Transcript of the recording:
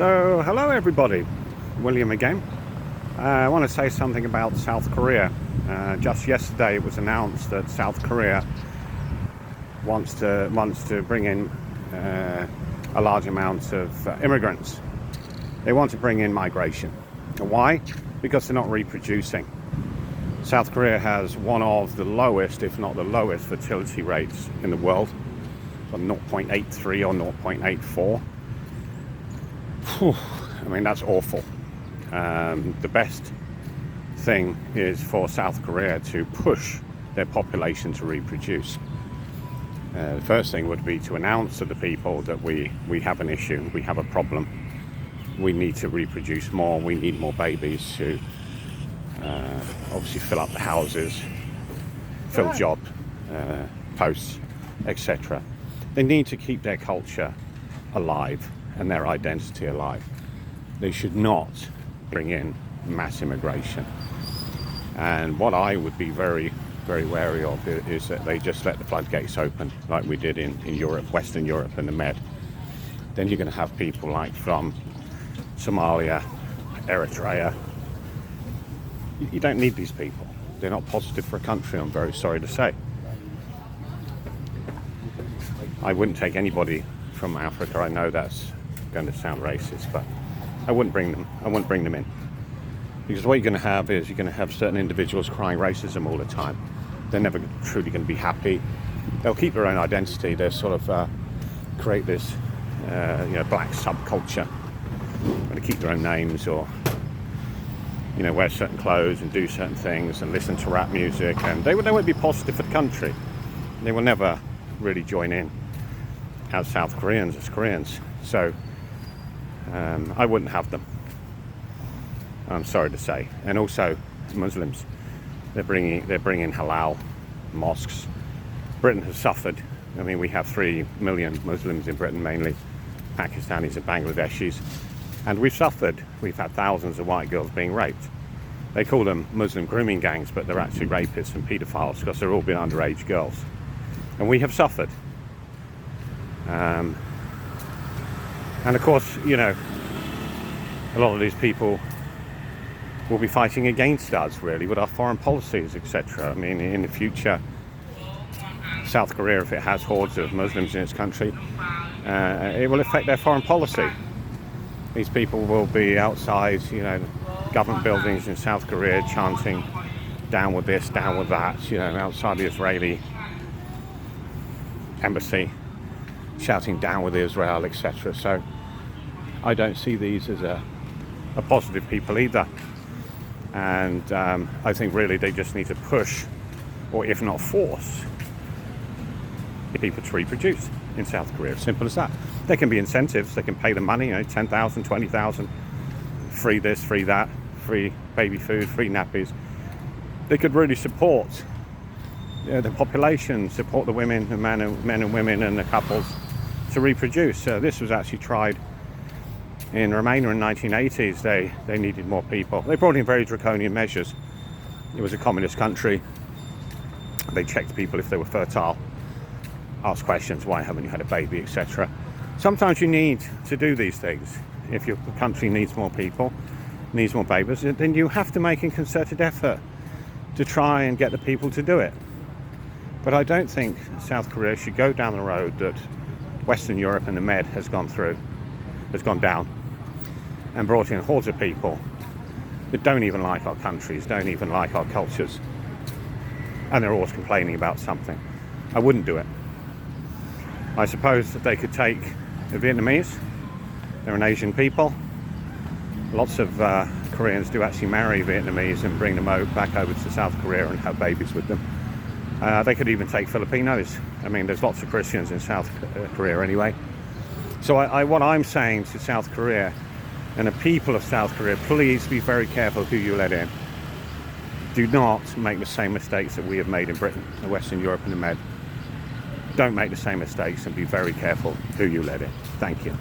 So, hello everybody, William again. I want to say something about South Korea. Just yesterday it was announced that South Korea wants to bring in a large amount of immigrants. They want to bring in migration. Why? Because they're not reproducing. South Korea has one of the lowest, if not the lowest, fertility rates in the world, from 0.83 or 0.84. I mean, that's awful. The best thing is for South Korea to push their population to reproduce. The first thing would be to announce to the people that we have an issue, we have a problem. We need to reproduce more, we need more babies to obviously fill up the houses, fill job posts, etc. They need to keep their culture alive and their identity alive. They should not bring in mass immigration. And what I would be very, very wary of is that they just let the floodgates open like we did in Europe, Western Europe and the Med. Then you're going to have people like from Somalia, Eritrea. You don't need these people. They're not positive for a country, I'm very sorry to say. I wouldn't take anybody from Africa. I know that's going to sound racist, but I wouldn't bring them in. Because what you're going to have is you're going to have certain individuals crying racism all the time. They're never truly going to be happy. They'll keep their own identity. They'll sort of create this black subculture. They'll keep their own names, or wear certain clothes and do certain things and listen to rap music, and they won't be positive for the country. They will never really join in as South Koreans, as Koreans. So I wouldn't have them, I'm sorry to say. And also Muslims, they're bringing halal mosques. Britain has suffered. I mean, we have 3 million Muslims in Britain, mainly Pakistanis and Bangladeshis, and we've suffered. We've had thousands of white girls being raped. They call them Muslim grooming gangs, but they're actually rapists and paedophiles because they're all been underage girls, and we have suffered. And of course, a lot of these people will be fighting against us, really, with our foreign policies, etc. I mean, in the future, South Korea, if it has hordes of Muslims in its country, it will affect their foreign policy. These people will be outside, government buildings in South Korea chanting, down with this, down with that, outside the Israeli embassy, shouting down with Israel, etc. So I don't see these as a positive people either. And I think really they just need to push, or if not force, people to reproduce in South Korea. Simple as that. There can be incentives. They can pay the money, 10,000, 20,000, free this, free that, free baby food, free nappies. They could really support the population, support the women, the men and women and the couples to reproduce. This was actually tried in Romania in the 1980s. They needed more people. They brought in very draconian measures. It was a communist country. They checked people if they were fertile, asked questions, why haven't you had a baby, etc. Sometimes you need to do these things. If your country needs more people, needs more babies, then you have to make a concerted effort to try and get the people to do it. But I don't think South Korea should go down the road that Western Europe and the Med has gone down, and brought in hordes of people that don't even like our countries, don't even like our cultures, and they're always complaining about something. I wouldn't do it. I suppose that they could take the Vietnamese. They're an Asian people. Lots of Koreans do actually marry Vietnamese and bring them back over to South Korea and have babies with them. They could even take Filipinos. I mean, there's lots of Christians in South Korea anyway. So what I'm saying to South Korea and the people of South Korea, please be very careful who you let in. Do not make the same mistakes that we have made in Britain, Western Europe and the Med. Don't make the same mistakes, and be very careful who you let in. Thank you.